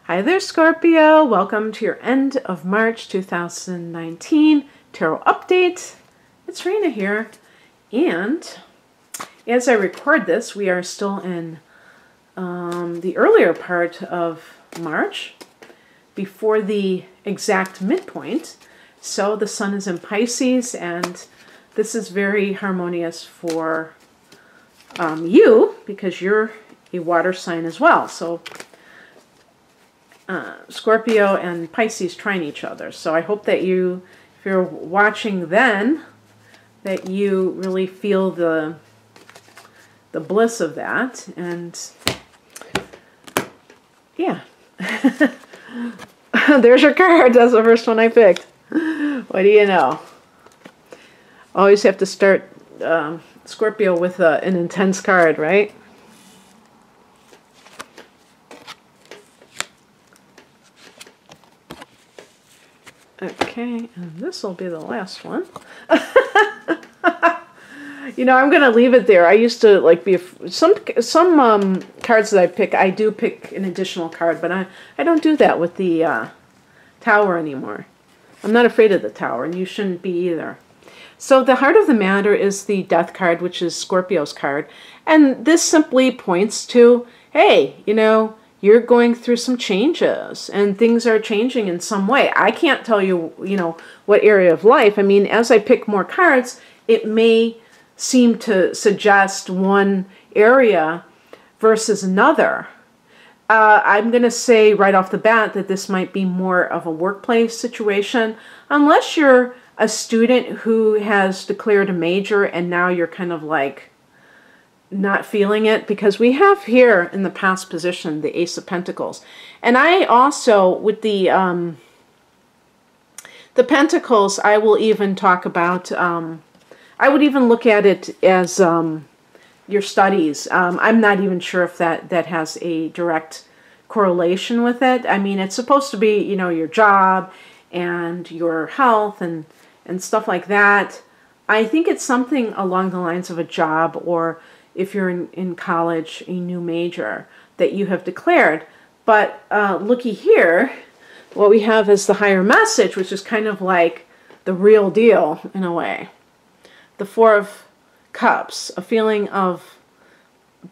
Hi there, Scorpio. Welcome to your end of March 2019 tarot update. It's Rena here. And as I record this, we are still in the earlier part of March, before the exact midpoint. So the sun is in Pisces, and this is very harmonious for you, because you're a water sign as well. So Scorpio and Pisces trine each other. So I hope that you, if you're watching then, that you really feel the bliss of that. And yeah. There's your card. That's the first one I picked. What do you know? Always have to start Scorpio with an intense card, right? Okay, and this will be the last one. You know, I'm going to leave it there. I used to like be some cards that I pick. I do pick an additional card, but I don't do that with the Tower anymore. I'm not afraid of the Tower, and you shouldn't be either. So the heart of the matter is the Death card, which is Scorpio's card, and this simply points to, hey, you know, you're going through some changes, and things are changing in some way. I can't tell you, you know, what area of life. I mean, as I pick more cards, it may seem to suggest one area versus another. I'm going to say right off the bat that this might be more of a workplace situation, unless you're a student who has declared a major and now you're kind of like not feeling it, because we have here in the past position the Ace of Pentacles. And I also, with the Pentacles, I will even talk about, I would even look at it as your studies. I'm not even sure if that has a direct correlation with it. I mean, it's supposed to be, you know, your job and your health and stuff like that. I think it's something along the lines of a job, or if you're in college, a new major that you have declared. But looky here, what we have is the higher message, which is kind of like the real deal in a way. The Four of Cups, a feeling of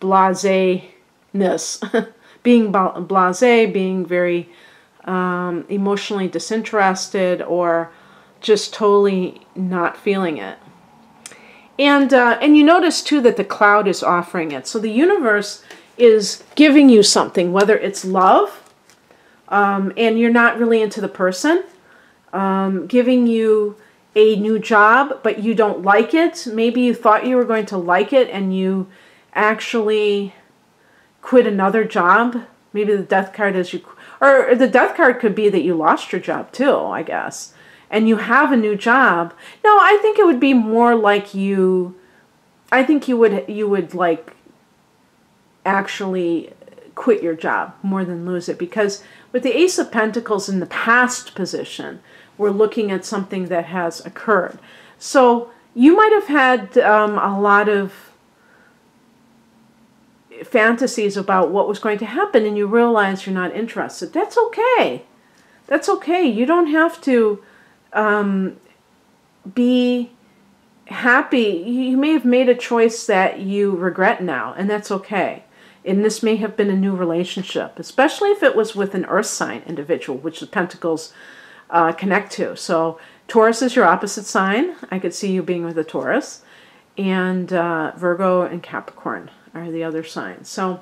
blasé-ness, being blasé, being very emotionally disinterested, or just totally not feeling it. And you notice too that the Cloud is offering it. So the universe is giving you something, whether it's love, and you're not really into the person, giving you a new job, but you don't like it. Maybe you thought you were going to like it and you actually quit another job. Maybe the Death card is you, or the Death card could be that you lost your job too, I guess. And you have a new job. No, I think it would be more like you, I think you would like actually quit your job more than lose it, because with the Ace of Pentacles in the past position, we're looking at something that has occurred. So you might have had a lot of fantasies about what was going to happen, and you realize you're not interested. That's okay. That's okay. You don't have to be happy. You may have made a choice that you regret now, and that's okay. And this may have been a new relationship, especially if it was with an earth sign individual, which the Pentacles connect to. So Taurus is your opposite sign. I could see you being with a Taurus. And Virgo and Capricorn are the other signs. So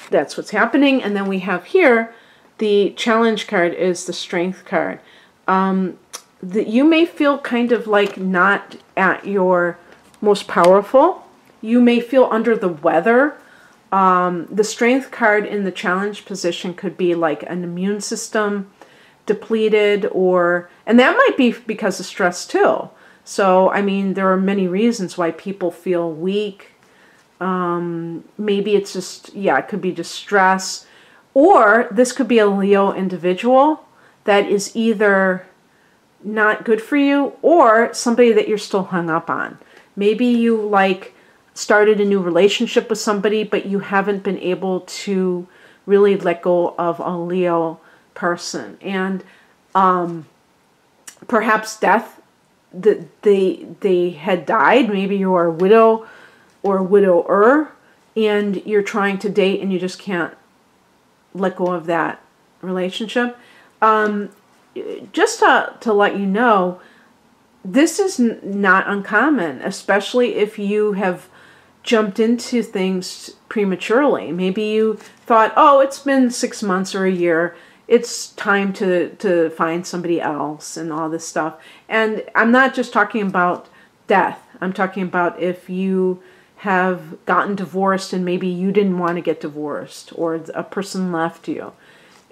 that's what's happening. And then we have here the challenge card is the Strength card. You may feel kind of like not at your most powerful. You may feel under the weather. The Strength card in the challenge position could be like an immune system depleted, and that might be because of stress too. So, I mean, there are many reasons why people feel weak. Maybe it's just, yeah, it could be just stress. Or this could be a Leo individual that is either not good for you, or somebody that you're still hung up on. Maybe you like started a new relationship with somebody, but you haven't been able to really let go of a Leo person. And perhaps death, that they had died. Maybe you're a widow or a widower, and you're trying to date and you just can't let go of that relationship. Just to let you know, this is not uncommon, especially if you have jumped into things prematurely. Maybe you thought, oh, it's been 6 months or a year, it's time to find somebody else and all this stuff. And I'm not just talking about death. I'm talking about if you have gotten divorced and maybe you didn't want to get divorced, or a person left you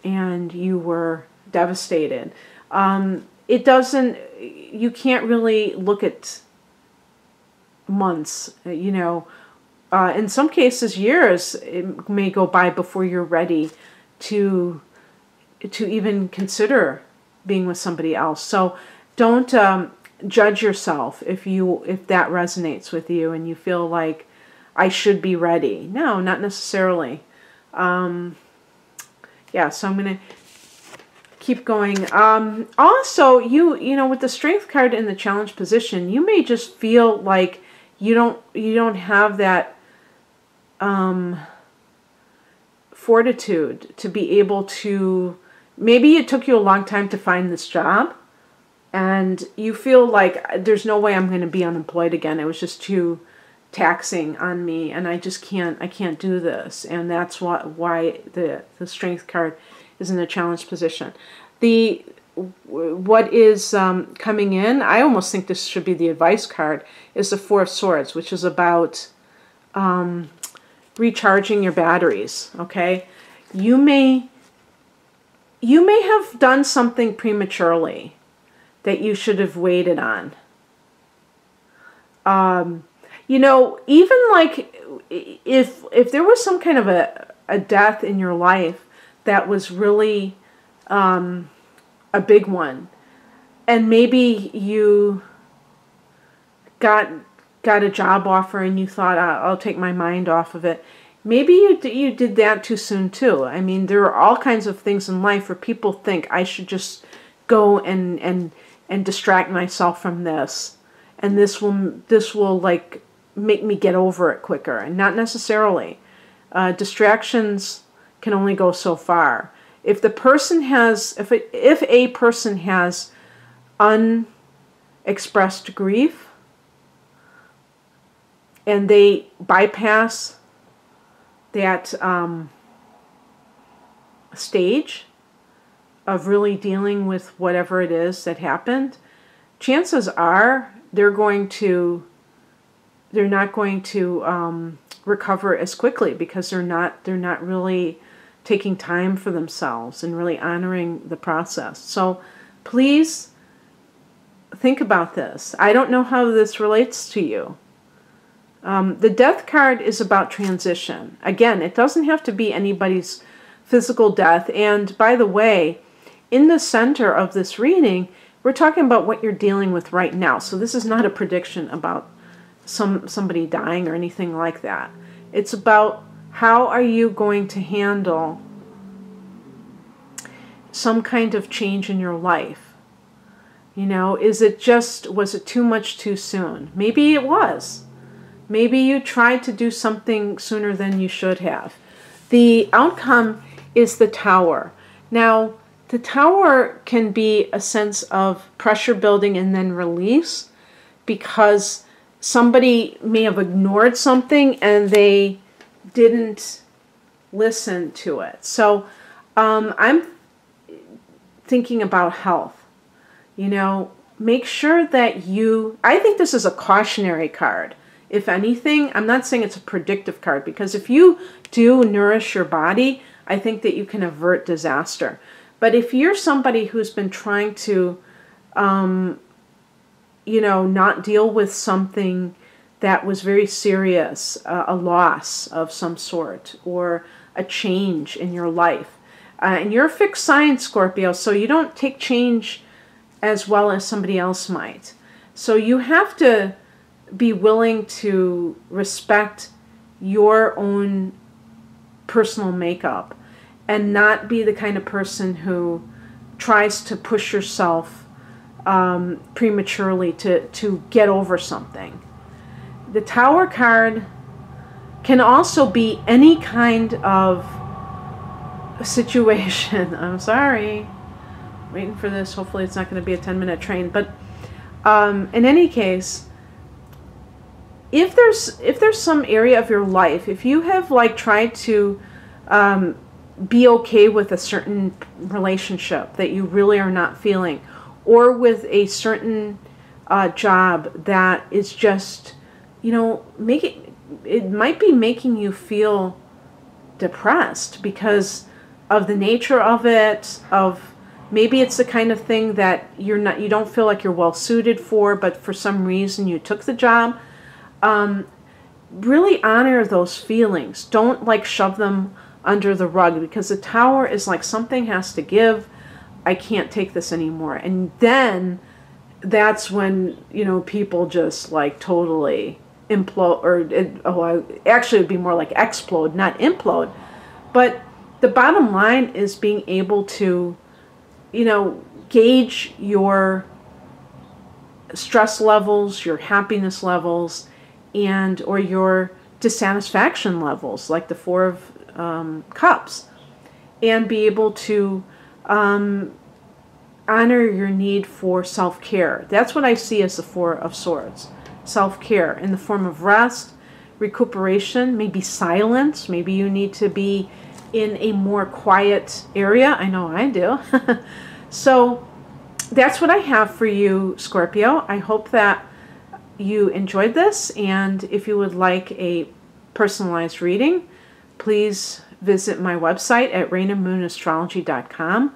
and you were devastated. You can't really look at months, you know. In some cases, years it may go by before you're ready to even consider being with somebody else. So don't judge yourself if that resonates with you and you feel like, I should be ready. No, not necessarily. Yeah, so I'm going to keep going. Also, you know, with the Strength card in the challenge position, you may just feel like you don't have that fortitude to be able to. Maybe it took you a long time to find this job, and you feel like there's no way I'm going to be unemployed again. It was just too taxing on me, and I can't do this. And that's why the Strength card is in the challenge position. What is coming in, I almost think this should be the advice card, is the Four of Swords, which is about recharging your batteries. Okay, you may have done something prematurely that you should have waited on. You know, even like if there was some kind of a death in your life that was really a big one, and maybe you got a job offer and you thought, I'll take my mind off of it. Maybe you did that too soon too. I mean, there are all kinds of things in life where people think I should just go and distract myself from this, and this will like make me get over it quicker. And not necessarily. Distractions can only go so far. If a person has unexpressed grief and they bypass that stage of really dealing with whatever it is that happened, chances are they're not going to recover as quickly, because they're not really taking time for themselves and really honoring the process. So please think about this. I don't know how this relates to you. The Death card is about transition. Again, it doesn't have to be anybody's physical death. And by the way, in the center of this reading, we're talking about what you're dealing with right now. So this is not a prediction about somebody dying or anything like that. It's about how are you going to handle some kind of change in your life. You know, was it too much too soon? Maybe it was. Maybe you tried to do something sooner than you should have. The outcome is the Tower. Now, the Tower can be a sense of pressure building and then release, because somebody may have ignored something and they didn't listen to it. So I'm thinking about health. You know, make sure that I think this is a cautionary card. If anything, I'm not saying it's a predictive card, because if you do nourish your body, I think that you can avert disaster. But if you're somebody who's been trying to, you know, not deal with something that was very serious, a loss of some sort or a change in your life, and you're a fixed sign, Scorpio, so you don't take change as well as somebody else might. So you have to be willing to respect your own personal makeup and not be the kind of person who tries to push yourself prematurely to get over something. The Tower card can also be any kind of situation. I'm sorry, waiting for this. Hopefully it's not going to be a 10-minute train. But in any case, if there's some area of your life, if you have like tried to be okay with a certain relationship that you really are not feeling, or with a certain job that is just, you know, it might be making you feel depressed because of the nature of it, of maybe it's the kind of thing that you don't feel like you're well suited for, but for some reason you took the job. Really honor those feelings. Don't like shove them under the rug, because the Tower is like something has to give. I can't take this anymore. And then that's when, you know, people just like totally implode, or actually it'd be more like explode, not implode. But the bottom line is being able to, you know, gauge your stress levels, your happiness levels, and or your dissatisfaction levels, like the Four of Cups, and be able to honor your need for self-care. That's what I see as the Four of Swords. Self-care in the form of rest, recuperation, maybe silence. Maybe you need to be in a more quiet area. I know I do. So that's what I have for you, Scorpio. I hope that you enjoyed this, and if you would like a personalized reading, please visit my website at rainandmoonastrology.com.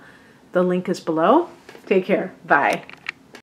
The link is below. Take care. Bye.